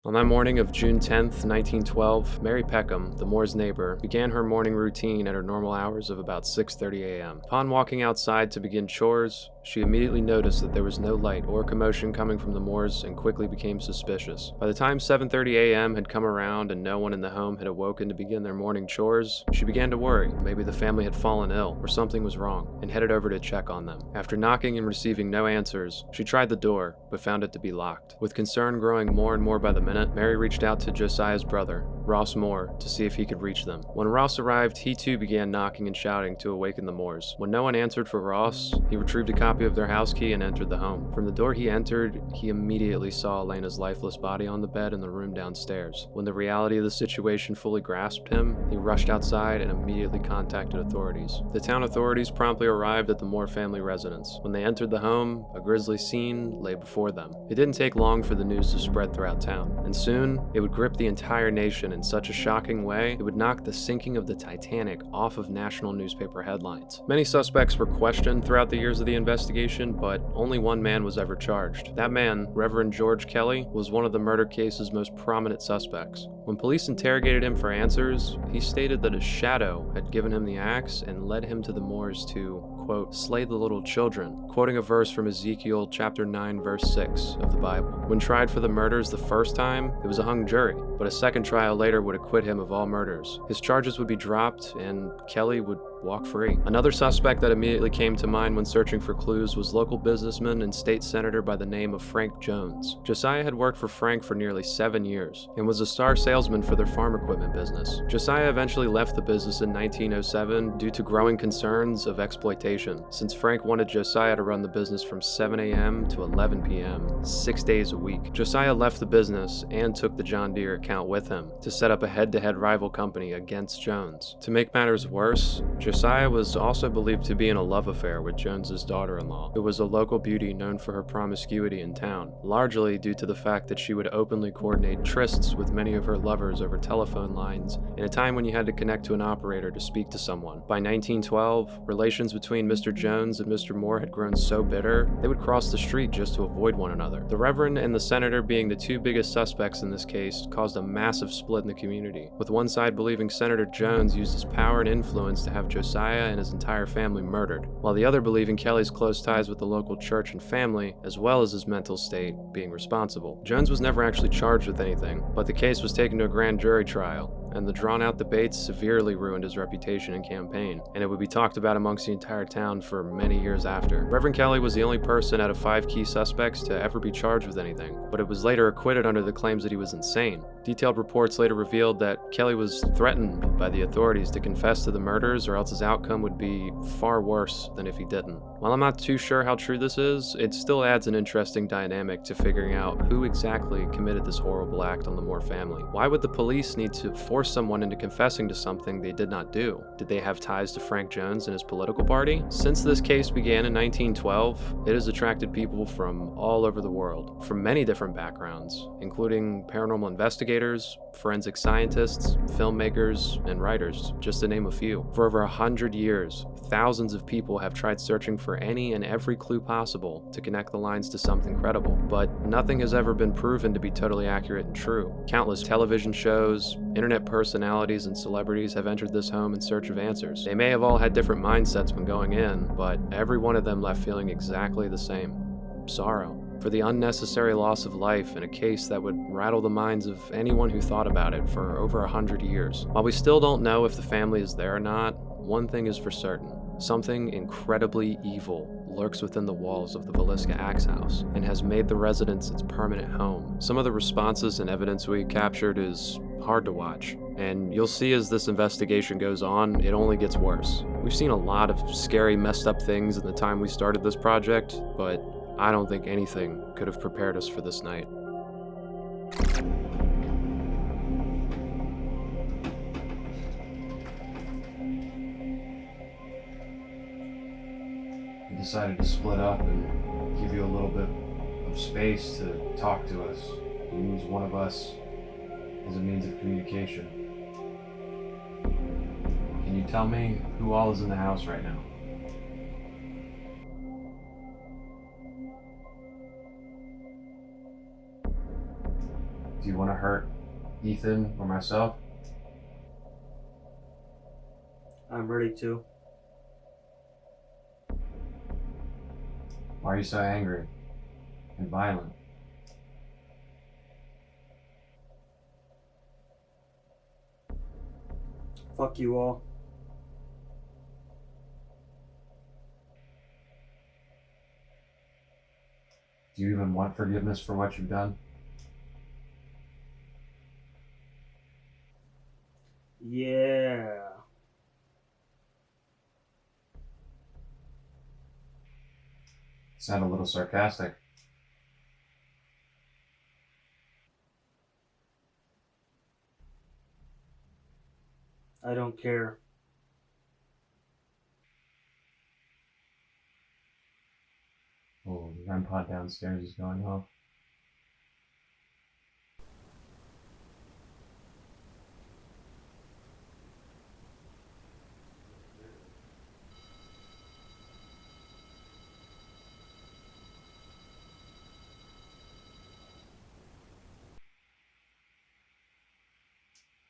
On that morning of June 10th, 1912, Mary Peckham, the Moore's neighbor, began her morning routine at her normal hours of about 6:30 a.m. Upon walking outside to begin chores, she immediately noticed that there was no light or commotion coming from the Moores and quickly became suspicious. By the time 7:30 a.m. had come around and no one in the home had awoken to begin their morning chores, she began to worry. Maybe the family had fallen ill or something was wrong, and headed over to check on them. After knocking and receiving no answers, she tried the door, but found it to be locked. With concern growing more and more by the minute, Mary reached out to Josiah's brother, Ross Moore, to see if he could reach them. When Ross arrived, he too began knocking and shouting to awaken the Moores. When no one answered for Ross, he retrieved a copy of their house key and entered the home. From the door he entered, he immediately saw Elena's lifeless body on the bed in the room downstairs. When the reality of the situation fully grasped him, he rushed outside and immediately contacted authorities. The town authorities promptly arrived at the Moore family residence. When they entered the home, a grisly scene lay before them. It didn't take long for the news to spread throughout town, and soon it would grip the entire nation in such a shocking way, it would knock the sinking of the Titanic off of national newspaper headlines. Many suspects were questioned throughout the years of the investigation, but only one man was ever charged. That man, Reverend George Kelly, was one of the murder case's most prominent suspects. When police interrogated him for answers, he stated that a shadow had given him the axe and led him to the Moors to, quote, slay the little children, quoting a verse from Ezekiel chapter 9 verse 6 of the Bible. When tried for the murders the first time, it was a hung jury, but a second trial later would acquit him of all murders. His charges would be dropped and Kelly would walk free. Another suspect that immediately came to mind when searching for clues was local businessman and state senator by the name of Frank Jones. Josiah had worked for Frank for nearly 7 years and was a star salesman for their farm equipment business. Josiah eventually left the business in 1907 due to growing concerns of exploitation, since Frank wanted Josiah to run the business from 7 a.m. to 11 p.m., 6 days a week. Josiah left the business and took the John Deere account with him to set up a head-to-head rival company against Jones. To make matters worse, Josiah was also believed to be in a love affair with Jones's daughter-in-law, who was a local beauty known for her promiscuity in town, largely due to the fact that she would openly coordinate trysts with many of her lovers over telephone lines in a time when you had to connect to an operator to speak to someone. By 1912, relations between Mr. Jones and Mr. Moore had grown so bitter, they would cross the street just to avoid one another. The Reverend and the Senator being the two biggest suspects in this case caused a massive split in the community, with one side believing Senator Jones used his power and influence to have Josiah and his entire family murdered, while the other believing Kelly's close ties with the local church and family, as well as his mental state, being responsible. Jones was never actually charged with anything, but the case was taken to a grand jury trial, and the drawn-out debates severely ruined his reputation and campaign, and it would be talked about amongst the entire town for many years after. Reverend Kelly was the only person out of 5 key suspects to ever be charged with anything, but it was later acquitted under the claims that he was insane. Detailed reports later revealed that Kelly was threatened by the authorities to confess to the murders or else his outcome would be far worse than if he didn't. While I'm not too sure how true this is, it still adds an interesting dynamic to figuring out who exactly committed this horrible act on the Moore family. Why would the police need to force someone into confessing to something they did not do? Did they have ties to Frank Jones and his political party? Since this case began in 1912, it has attracted people from all over the world, from many different backgrounds, including paranormal investigators, forensic scientists, filmmakers, and writers, just to name a few. For over 100 years, thousands of people have tried searching for any and every clue possible to connect the lines to something credible, but nothing has ever been proven to be totally accurate and true. Countless television shows, internet personalities, and celebrities have entered this home in search of answers. They may have all had different mindsets when going in, but every one of them left feeling exactly the same: sorrow for the unnecessary loss of life in a case that would rattle the minds of anyone who thought about it for over 100 years. While we still don't know if the family is there or not, one thing is for certain: something incredibly evil lurks within the walls of the Villisca Axe House and has made the residence its permanent home. Some of the responses and evidence we captured is hard to watch, and you'll see as this investigation goes on, it only gets worse. We've seen a lot of scary, messed up things in the time we started this project, but I don't think anything could have prepared us for this night. We decided to split up and give you a little bit of space to talk to us, and use one of us as a means of communication. Can you tell me who all is in the house right now? Do you want to hurt Ethan or myself? I'm ready to. Why are you so angry and violent? Fuck you all. Do you even want forgiveness for what you've done? Yeah. Sound a little sarcastic. I don't care. Oh, the REM pod downstairs is going off.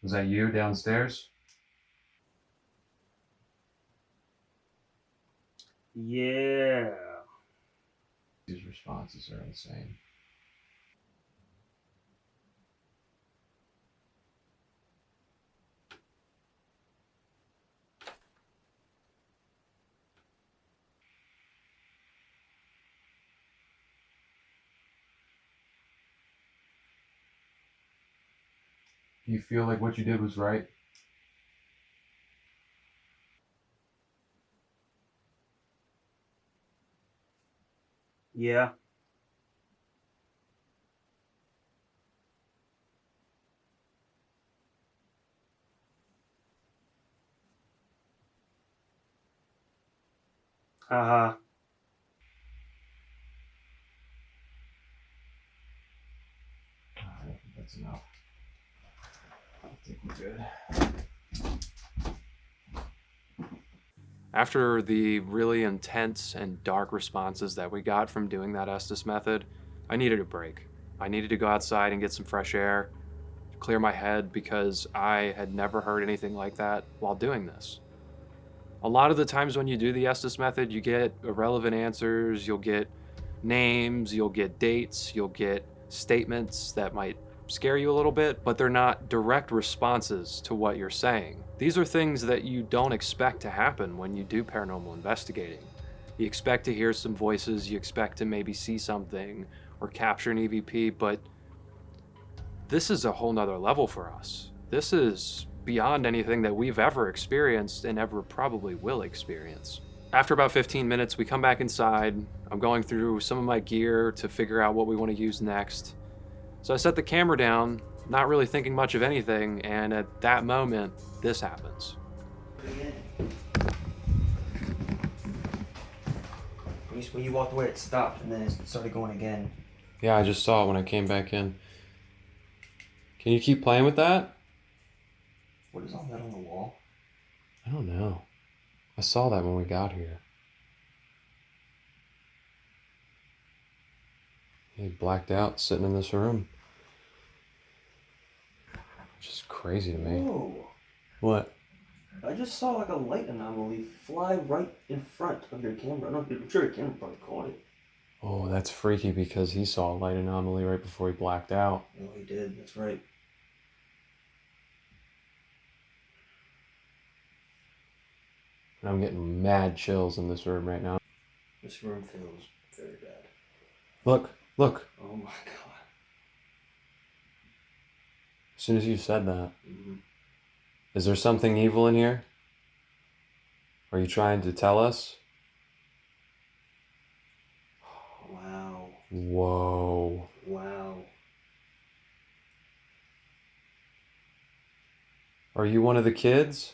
Was that you downstairs? Yeah. These responses are insane. Do you feel like what you did was right? Yeah. Haha. I don't think that's enough. I think we're good. After the really intense and dark responses that we got from doing that Estes method, I needed a break. I needed to go outside and get some fresh air, clear my head, because I had never heard anything like that while doing this. A lot of the times when you do the Estes method, you get irrelevant answers, you'll get names, you'll get dates, you'll get statements that might scare you a little bit, but they're not direct responses to what you're saying. These are things that you don't expect to happen when you do paranormal investigating. You expect to hear some voices, you expect to maybe see something or capture an EVP, but this is a whole nother level for us. This is beyond anything that we've ever experienced and ever probably will experience. After about 15 minutes, we come back inside. I'm going through some of my gear to figure out what we want to use next. So I set the camera down, not really thinking much of anything, and at that moment, this happens. When you walked away, it stopped, and then it started going again. Yeah, I just saw it when I came back in. Can you keep playing with that? What is all that on the wall? I don't know. I saw that when we got here. He blacked out sitting in this room. Just crazy to me. Whoa. What? I just saw like a light anomaly fly right in front of your camera. I'm sure your camera probably caught it. Oh, that's freaky because he saw a light anomaly right before he blacked out. Oh, he did. That's right. And I'm getting mad chills in this room right now. This room feels very bad. Look, look. Oh my god. As soon as you said that. Mm-hmm. Is there something evil in here? Are you trying to tell us? Wow. Whoa. Wow. Are you one of the kids?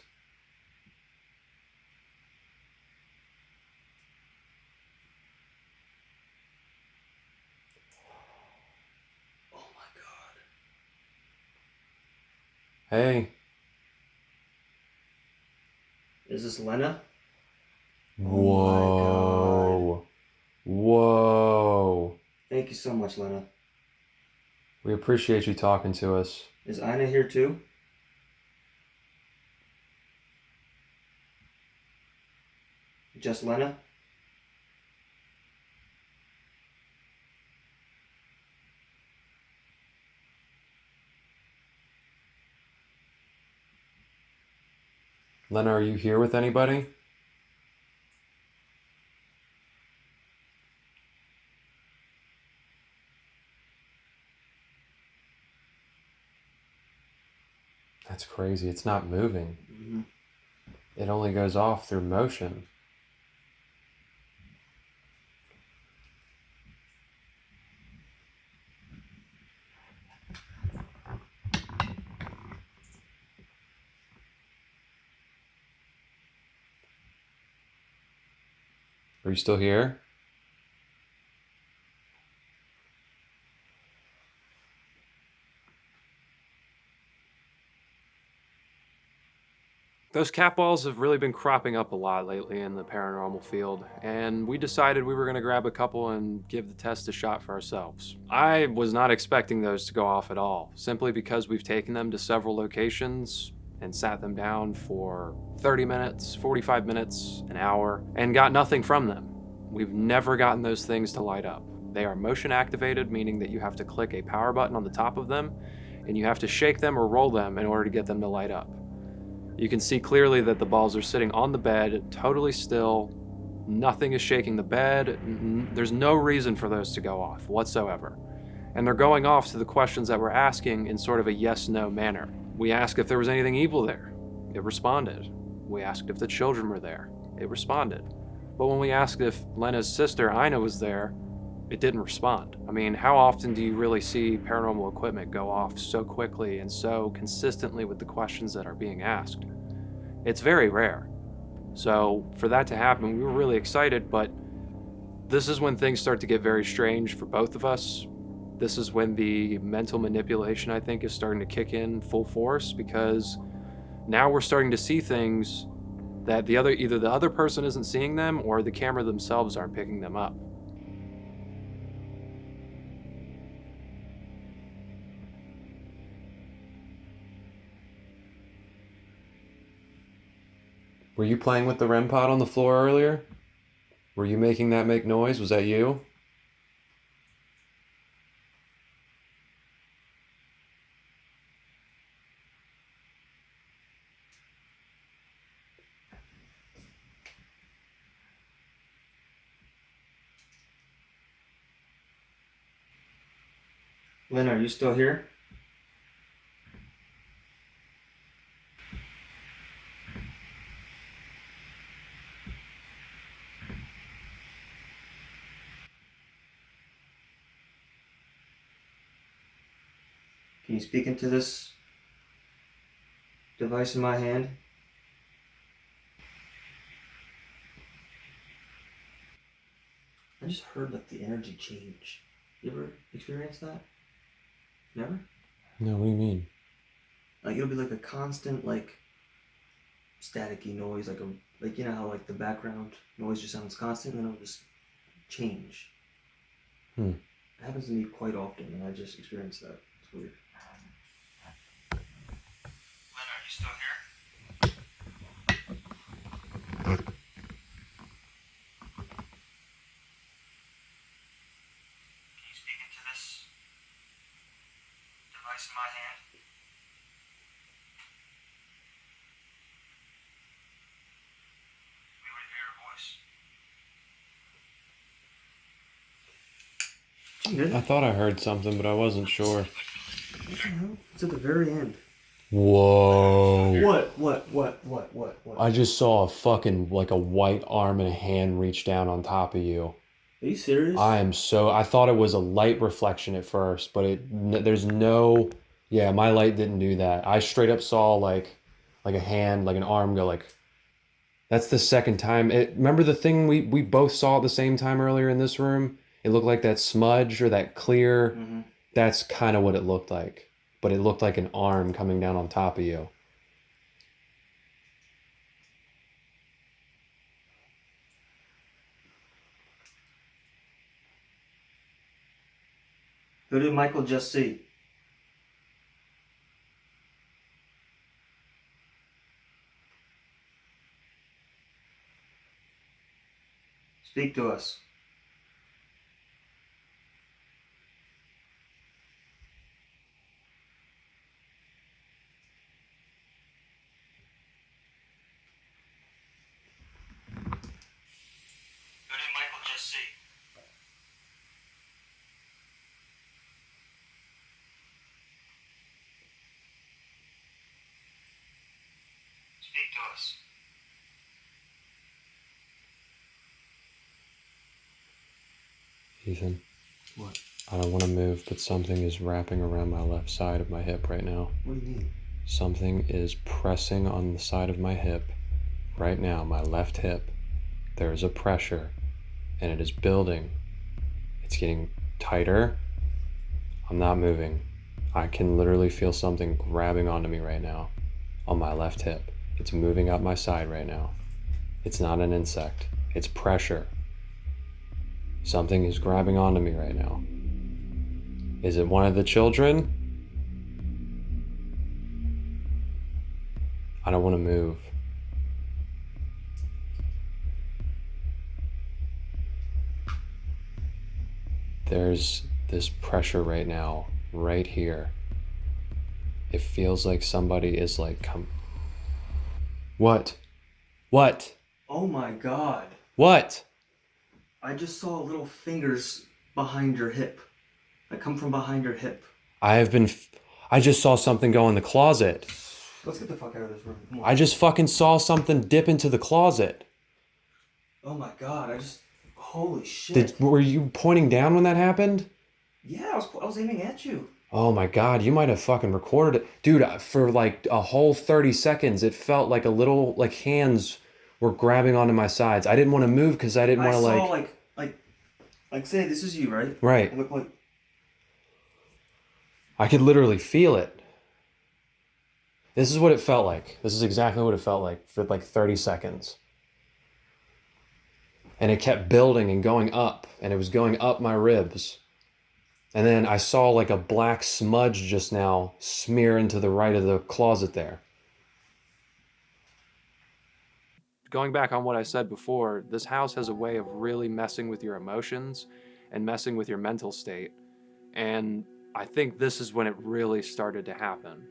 Oh my god. Hey. Is this Lena? Whoa. Oh my god. Whoa. Thank you so much, Lena. We appreciate you talking to us. Is Ina here too? Just Lena? Lena, are you here with anybody? That's crazy. It's not moving. Mm-hmm. It only goes off through motion. Are you still here? Those cat balls have really been cropping up a lot lately in the paranormal field, and we decided we were going to grab a couple and give the test a shot for ourselves. I was not expecting those to go off at all, simply because we've taken them to several locations and sat them down for 30 minutes, 45 minutes, an hour, and got nothing from them. We've never gotten those things to light up. They are motion activated, meaning that you have to click a power button on the top of them, and you have to shake them or roll them in order to get them to light up. You can see clearly that the balls are sitting on the bed, totally still. Nothing is shaking the bed. There's no reason for those to go off whatsoever. And they're going off to the questions that we're asking in sort of a yes-no manner. We asked if there was anything evil there. It responded. We asked if the children were there. It responded. But when we asked if Lena's sister, Ina, was there, it didn't respond. I mean, how often do you really see paranormal equipment go off so quickly and so consistently with the questions that are being asked? It's very rare. So for that to happen, we were really excited, but this is when things start to get very strange for both of us. This is when the mental manipulation, I think, is starting to kick in full force, because now we're starting to see things that either the other person isn't seeing them or the camera themselves aren't picking them up. Were you playing with the REM pod on the floor earlier? Were you making that make noise? Was that you? Lena, are you still here? Can you speak into this device in my hand? I just heard like the energy change. You ever experienced that? Never? No, what do you mean? Like it'll be like a constant like staticky noise, like you know how like the background noise just sounds constant and then it'll just change. It happens to me quite often and I just experienced that. It's weird. Lena, are you still here? Can you speak into this device in my hand? We would hear your voice. Did you hear that? I thought I heard something, but I wasn't sure. What the hell? It's at the very end. Whoa. What? I just saw a fucking, like a white arm and a hand reach down on top of you. Are you serious? I thought it was a light reflection at first, but there's no, yeah, my light didn't do that. I straight up saw like a hand, like an arm go like, that's the second time. Remember the thing we both saw at the same time earlier in this room? It looked like that smudge or that clear. Mm-hmm. That's kind of what it looked like. But it looked like an arm coming down on top of you. Who did Michael just see? Speak to us. Who did Michael just see? Speak to us. Ethan. What? I don't want to move, but something is wrapping around my left side of my hip right now. What do you mean? Something is pressing on the side of my hip right now, my left hip. There is a pressure, and it is building. It's getting tighter. I'm not moving. I can literally feel something grabbing onto me right now on my left hip. It's moving up my side right now. It's not an insect. It's pressure. Something is grabbing onto me right now. Is it one of the children? I don't want to move. There's this pressure right now, right here. It feels like somebody is like, come. What? What? Oh my God. What? I just saw little fingers behind your hip. That come from behind your hip. I just saw something go in the closet. Let's get the fuck out of this room. Come on. I just fucking saw something dip into the closet. Oh my God, holy shit. Were you pointing down when that happened? Yeah, I was aiming at you. Oh my God, you might have fucking recorded it. Dude, for like a whole 30 seconds, it felt like a little, like hands were grabbing onto my sides. I didn't want to move because I didn't want to I saw like say this is you, right? Right. It looked like. I could literally feel it. This is what it felt like. This is exactly what it felt like for like 30 seconds. And it kept building and going up, and it was going up my ribs. And then I saw like a black smudge just now smear into the right of the closet there. Going back on what I said before, this house has a way of really messing with your emotions and messing with your mental state. And I think this is when it really started to happen.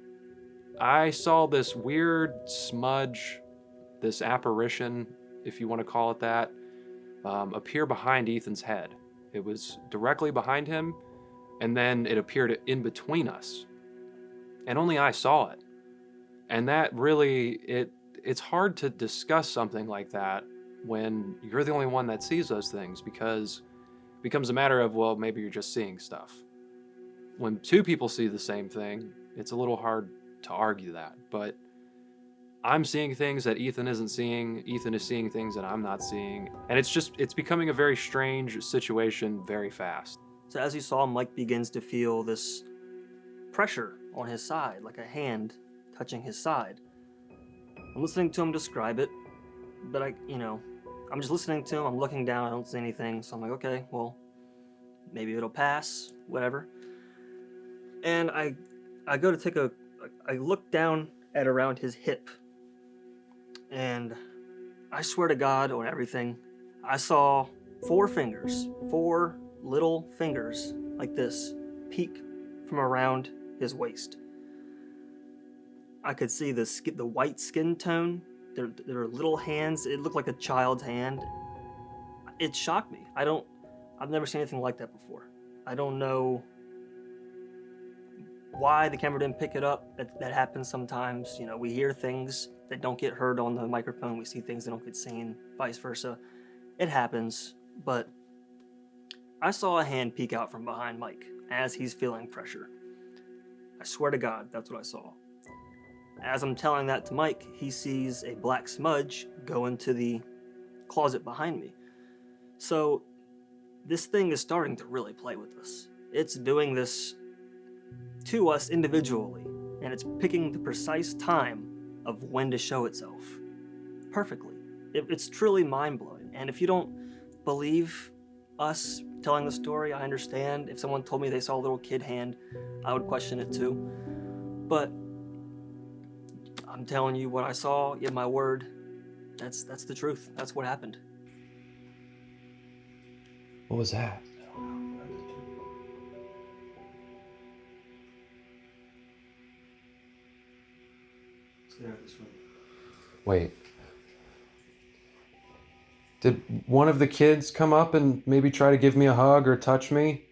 I saw this weird smudge, this apparition, if you want to call it that, appear behind Ethan's head. It was directly behind him, and then it appeared in between us. And only I saw it. And that really, it's hard to discuss something like that when you're the only one that sees those things, because it becomes a matter of, well, maybe you're just seeing stuff. When two people see the same thing, it's a little hard to argue that. But I'm seeing things that Ethan isn't seeing. Ethan is seeing things that I'm not seeing. And it's becoming a very strange situation very fast. So as you saw, Mike begins to feel this pressure on his side, like a hand touching his side. I'm listening to him describe it, but I'm just listening to him. I'm looking down. I don't see anything. So I'm like, okay, well, maybe it'll pass, whatever. And I go to I look down at around his hip, and I swear to God on everything, I saw 4 fingers, 4 little fingers like this, peek from around his waist. I could see the white skin tone. There are little hands. It looked like a child's hand. It shocked me. I've never seen anything like that before. I don't know why the camera didn't pick it up. That happens sometimes. We hear things that don't get heard on the microphone. We see things that don't get seen, vice versa. It happens, but I saw a hand peek out from behind Mike as he's feeling pressure. I swear to God, that's what I saw. As I'm telling that to Mike, he sees a black smudge go into the closet behind me. So this thing is starting to really play with us. It's doing this to us individually, and it's picking the precise time of when to show itself perfectly. It's truly mind-blowing. And if you don't believe us telling the story, I understand. If someone told me they saw a little kid hand, I would question it too. But I'm telling you what I saw, in my word, that's the truth. That's what happened. What was that? I don't know. I did too. Let's get out of this room. Wait. Did one of the kids come up and maybe try to give me a hug or touch me?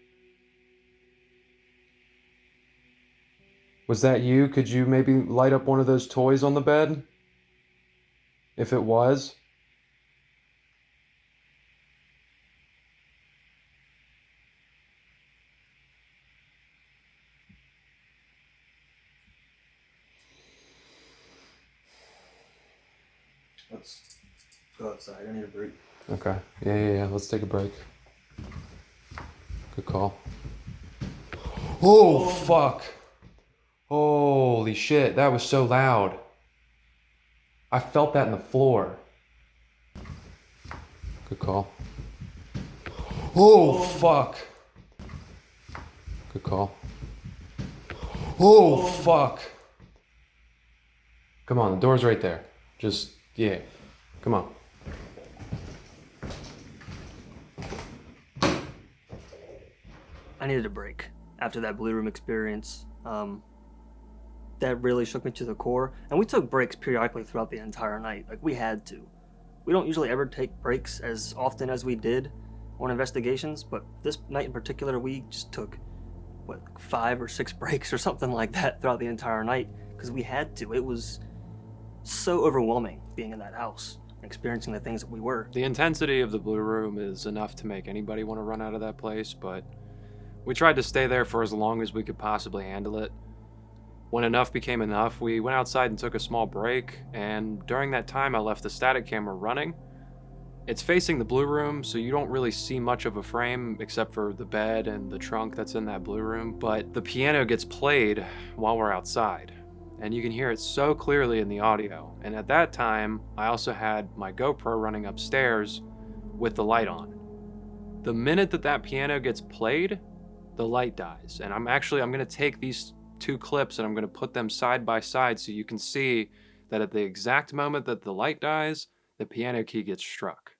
Was that you? Could you maybe light up one of those toys on the bed? If it was? Let's go outside. I need a break. Okay. Yeah. Let's take a break. Good call. Oh, fuck. Holy shit, that was so loud. I felt that in the floor. Good call. Oh, fuck. Good call. Oh, fuck. Come on, the door's right there. Just, yeah. Come on. I needed a break after that Blue Room experience. That really shook me to the core. And we took breaks periodically throughout the entire night. Like, we had to. We don't usually ever take breaks as often as we did on investigations, but this night in particular, we just took, 5 or 6 breaks or something like that throughout the entire night, because we had to. It was so overwhelming being in that house and experiencing the things that we were. The intensity of the Blue Room is enough to make anybody want to run out of that place, but we tried to stay there for as long as we could possibly handle it. When enough became enough, we went outside and took a small break, and during that time I left the static camera running. It's facing the Blue Room, so you don't really see much of a frame except for the bed and the trunk that's in that Blue Room, but the piano gets played while we're outside, and you can hear it so clearly in the audio. And at that time, I also had my GoPro running upstairs with the light on. The minute that piano gets played, the light dies, and I'm going to take these 2 clips and I'm going to put them side by side so you can see that at the exact moment that the light dies, the piano key gets struck.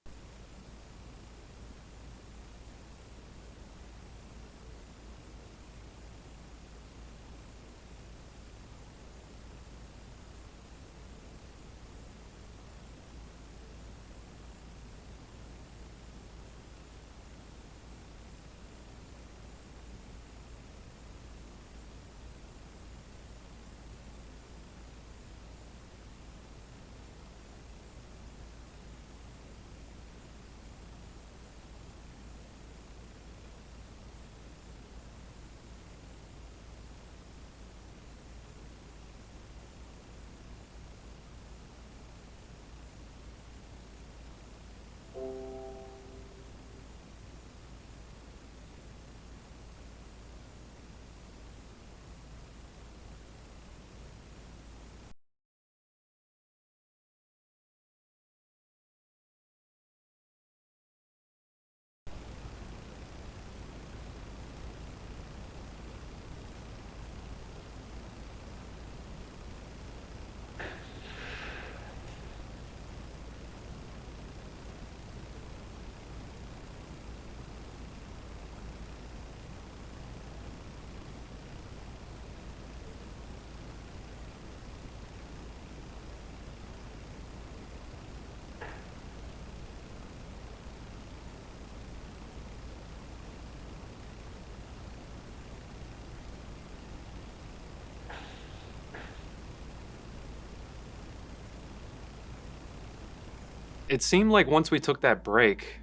It seemed like once we took that break,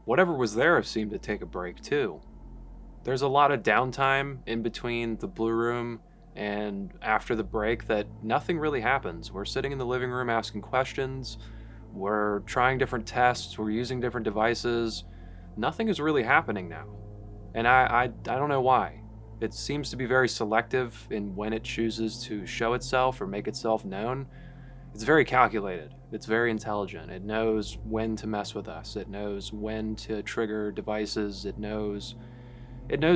whatever was there seemed to take a break too. There's a lot of downtime in between the Blue Room and after the break that nothing really happens. We're sitting in the living room asking questions, we're trying different tests, we're using different devices. Nothing is really happening now. And I don't know why. It seems to be very selective in when it chooses to show itself or make itself known. It's very calculated. It's very intelligent. It knows when to mess with us. It knows when to trigger devices. It knows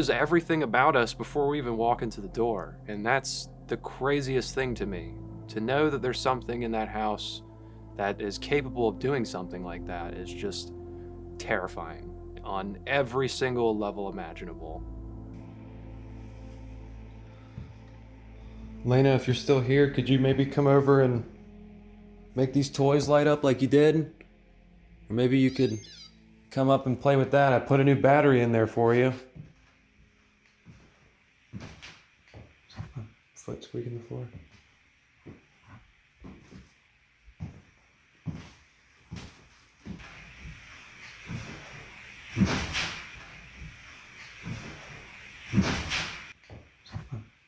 everything about us before we even walk into the door. And that's the craziest thing to me. To know that there's something in that house that is capable of doing something like that is just terrifying. on every single level imaginable. Lena, if you're still here, could you maybe come over and make these toys light up like you did? Or maybe you could come up and play with that. I put a new battery in there for you. Foot squeaking the floor.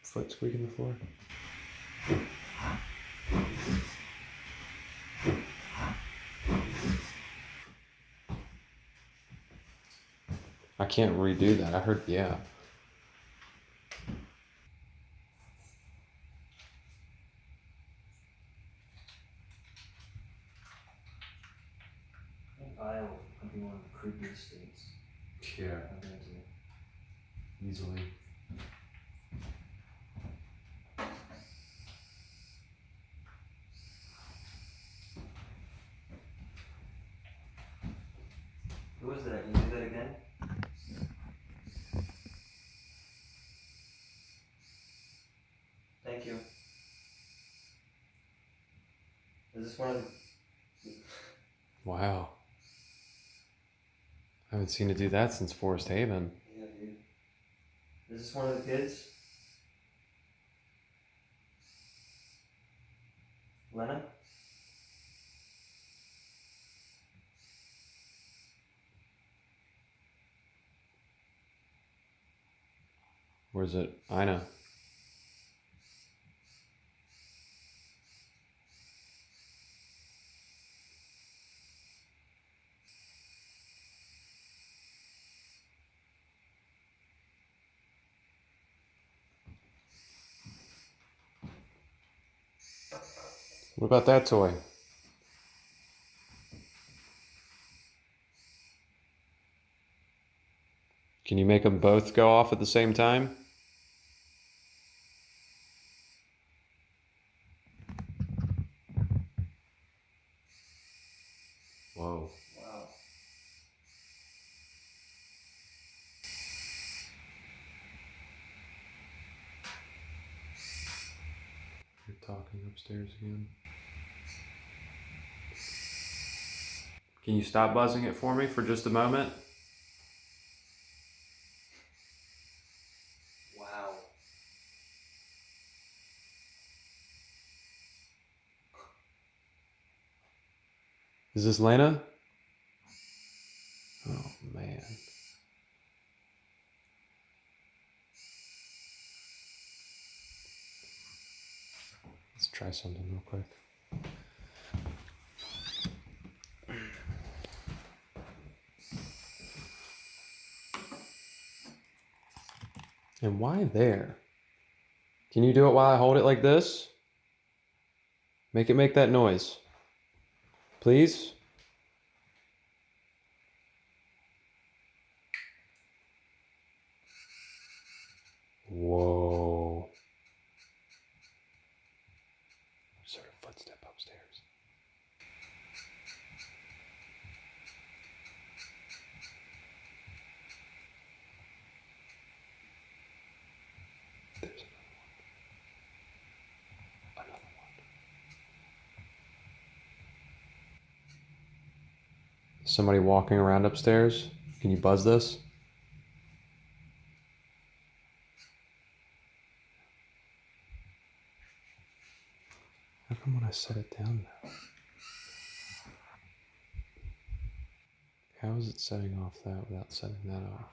Foot squeaking the floor. I can't redo that. I heard, yeah. I'll be one of the creepiest states. Yeah. I've been to. Easily. Who was that? Can you do that again? Thank you. Is this one of the... Wow. I haven't seen it do that since Forest Haven. Yeah, dude. Is this one of the kids? Lena? Or is it Ina? What about that toy? Can you make them both go off at the same time? Whoa. Wow. You're talking upstairs again. Can you stop buzzing it for me for just a moment? Wow. Is this Lena? Oh, man. Let's try something real quick. And why there? Can you do it while I hold it like this? Make it make that noise. Please? Whoa. There's sort of footstep upstairs. There's another one. Somebody walking around upstairs? Can you buzz this? How come when I set it down though? How is it setting off that without setting that off?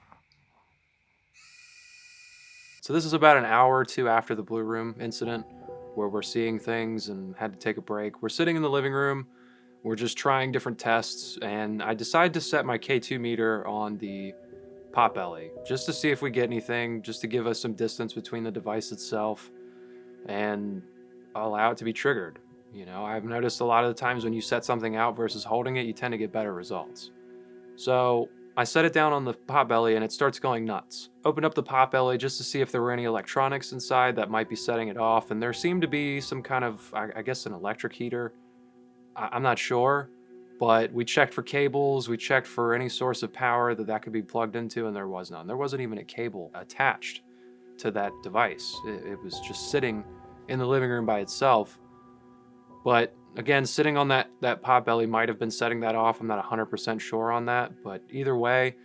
So this is about an hour or two after the Blue Room incident, where we're seeing things and had to take a break. We're sitting in the living room. We're just trying different tests, and I decide to set my K2 meter on the Potbelly, just to see if we get anything, just to give us some distance between the device itself and allow it to be triggered. You know, I've noticed a lot of the times when you set something out versus holding it, you tend to get better results. So I set it down on the Potbelly and it starts going nuts. Open up the Potbelly just to see if there were any electronics inside that might be setting it off, and there seemed to be some kind of, I guess, an electric heater. I'm not sure, But we checked for cables, we checked for any source of power that could be plugged into, and there was none. There wasn't even a cable attached to that device. It was just sitting in the living room by itself. But again, sitting on that potbelly might have been setting that off. I'm not 100% sure on that, but either way,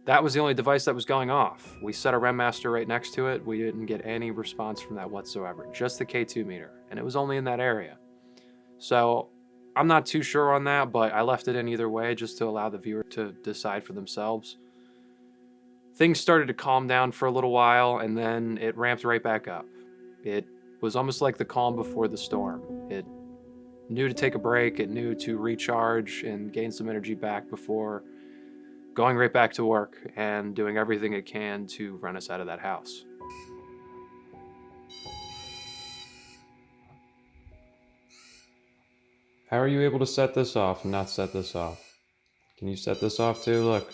that was the only device that was going off. We set a REM master right next to it. We didn't get any response from that whatsoever, just the K2 meter, and it was only in that area. So I'm not too sure on that, but I left it in either way just to allow the viewer to decide for themselves. Things started to calm down for a little while, and then it ramped right back up. It was almost like the calm before the storm. It knew to take a break, it knew to recharge and gain some energy back before going right back to work and doing everything it can to run us out of that house. How are you able to set this off and not set this off? Can you set this off too? Look.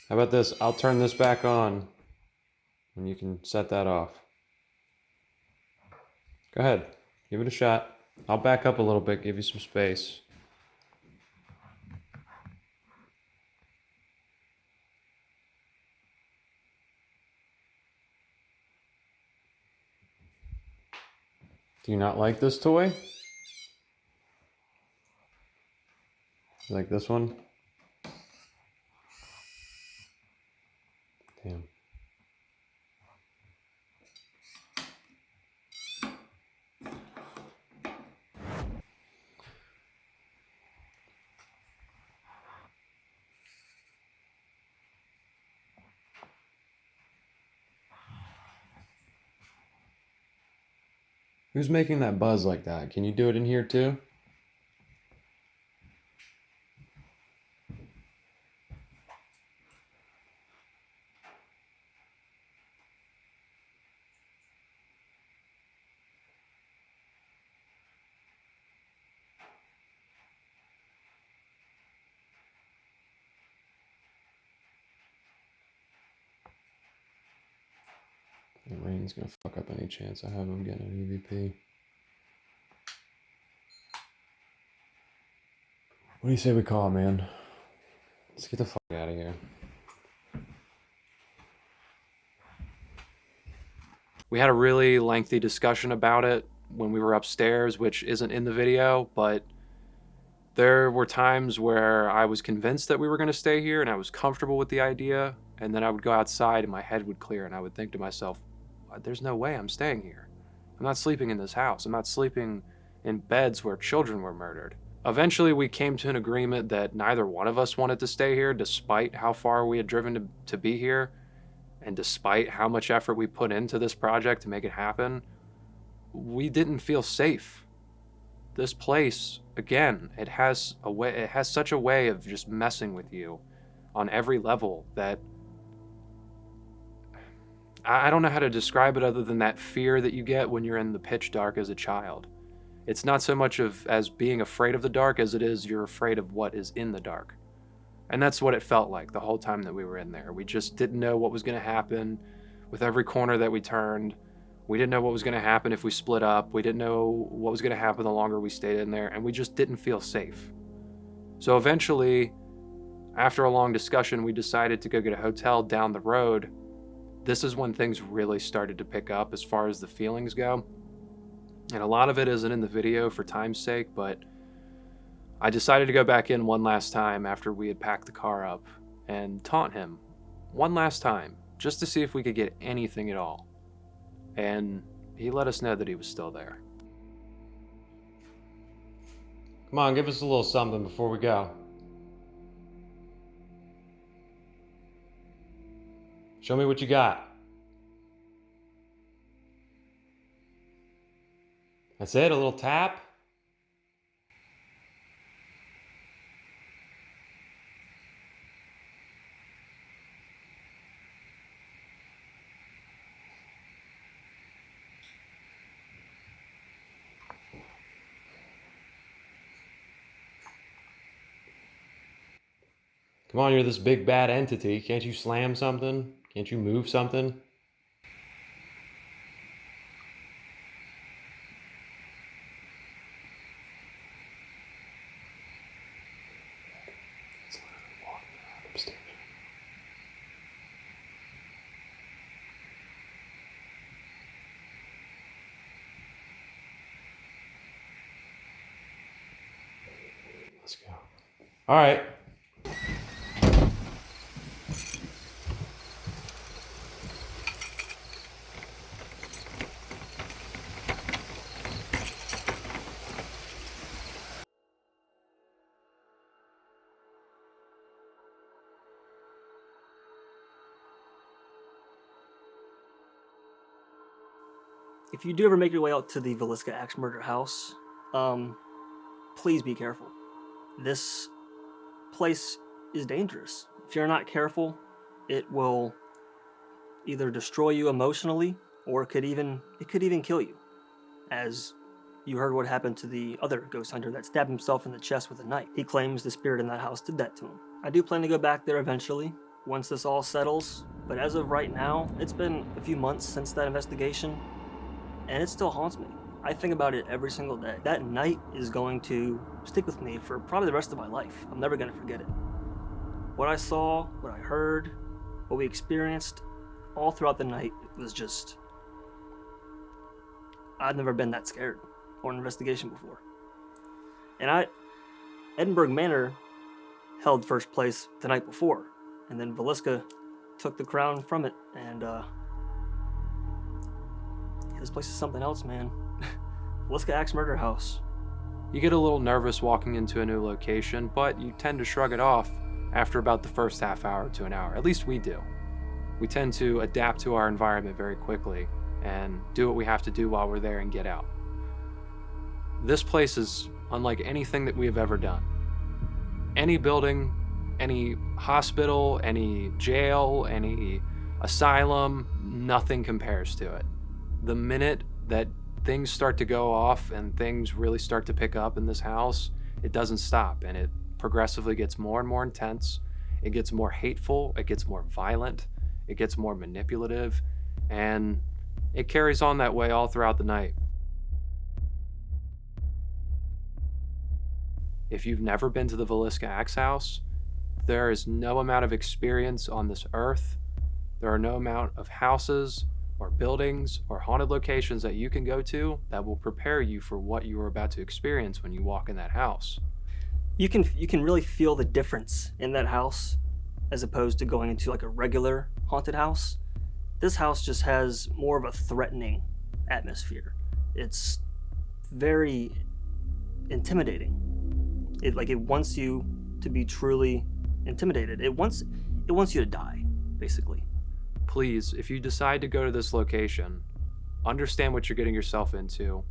How about this? I'll turn this back on and you can set that off. Go ahead. Give it a shot. I'll back up a little bit, give you some space. Do you not like this toy? You like this one? Damn. Who's making that buzz like that? Can you do it in here too? The rain's gonna fuck up any chance I have him getting an EVP. What do you say we call it, man? Let's get the fuck out of here. We had a really lengthy discussion about it when we were upstairs, which isn't in the video, but there were times where I was convinced that we were going to stay here and I was comfortable with the idea, and then I would go outside and my head would clear and I would think to myself, there's no way I'm staying here. I'm not sleeping in this house. I'm not sleeping in beds where children were murdered. Eventually, we came to an agreement that neither one of us wanted to stay here, despite how far we had driven to be here, and despite how much effort we put into this project to make it happen. We didn't feel safe. This place, again, it has such a way of just messing with you on every level that I don't know how to describe it other than that fear that you get when you're in the pitch dark as a child. It's not so much as being afraid of the dark as it is you're afraid of what is in the dark. And that's what it felt like the whole time that we were in there. We just didn't know what was going to happen with every corner that we turned. We didn't know what was going to happen if we split up. We didn't know what was going to happen the longer we stayed in there, and we just didn't feel safe. So eventually, after a long discussion, we decided to go get a hotel down the road. This is when things really started to pick up as far as the feelings go. And a lot of it isn't in the video for time's sake, but I decided to go back in one last time after we had packed the car up and taunt him one last time, just to see if we could get anything at all. And he let us know that he was still there. Come on, give us a little something before we go. Show me what you got. That's it, a little tap? Come on, you're this big bad entity. Can't you slam something? Can't you move something? All right. If you do ever make your way out to the Villisca Axe Murder House, please be careful. This place is dangerous. If you're not careful, it will either destroy you emotionally, or it could even kill you. As you heard what happened to the other ghost hunter that stabbed himself in the chest with a knife. He claims the spirit in that house did that to him. I do plan to go back there eventually, once this all settles, but as of right now, it's been a few months since that investigation, and it still haunts me. I think about it every single day. That night is going to stick with me for probably the rest of my life. I'm never going to forget it. What I saw, what I heard, what we experienced, all throughout the night was just... I'd never been that scared or an investigation before. And Edinburgh Manor held first place the night before, and then Villisca took the crown from it, and this place is something else, man. Villisca Axe Murder House. You get a little nervous walking into a new location, but you tend to shrug it off after about the first half hour to an hour. At least we do. We tend to adapt to our environment very quickly and do what we have to do while we're there and get out. This place is unlike anything that we have ever done. Any building, any hospital, any jail, any asylum, nothing compares to it. The minute that things start to go off and things really start to pick up in this house, it doesn't stop, and it progressively gets more and more intense. It gets more hateful, it gets more violent, it gets more manipulative, and it carries on that way all throughout the night. If you've never been to the Villisca Axe House, there is no amount of experience on this earth, there are no amount of houses or buildings or haunted locations that you can go to that will prepare you for what you are about to experience when you walk in that house. You can really feel the difference in that house as opposed to going into like a regular haunted house. This house just has more of a threatening atmosphere. It's very intimidating. It wants you to be truly intimidated. It wants you to die, basically. Please, if you decide to go to this location, understand what you're getting yourself into.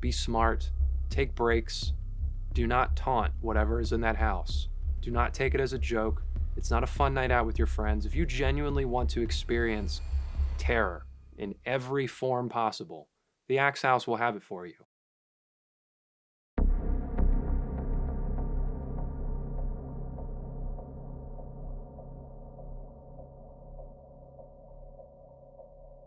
Be smart, take breaks, do not taunt whatever is in that house. Do not take it as a joke. It's not a fun night out with your friends. If you genuinely want to experience terror in every form possible, the Axe House will have it for you.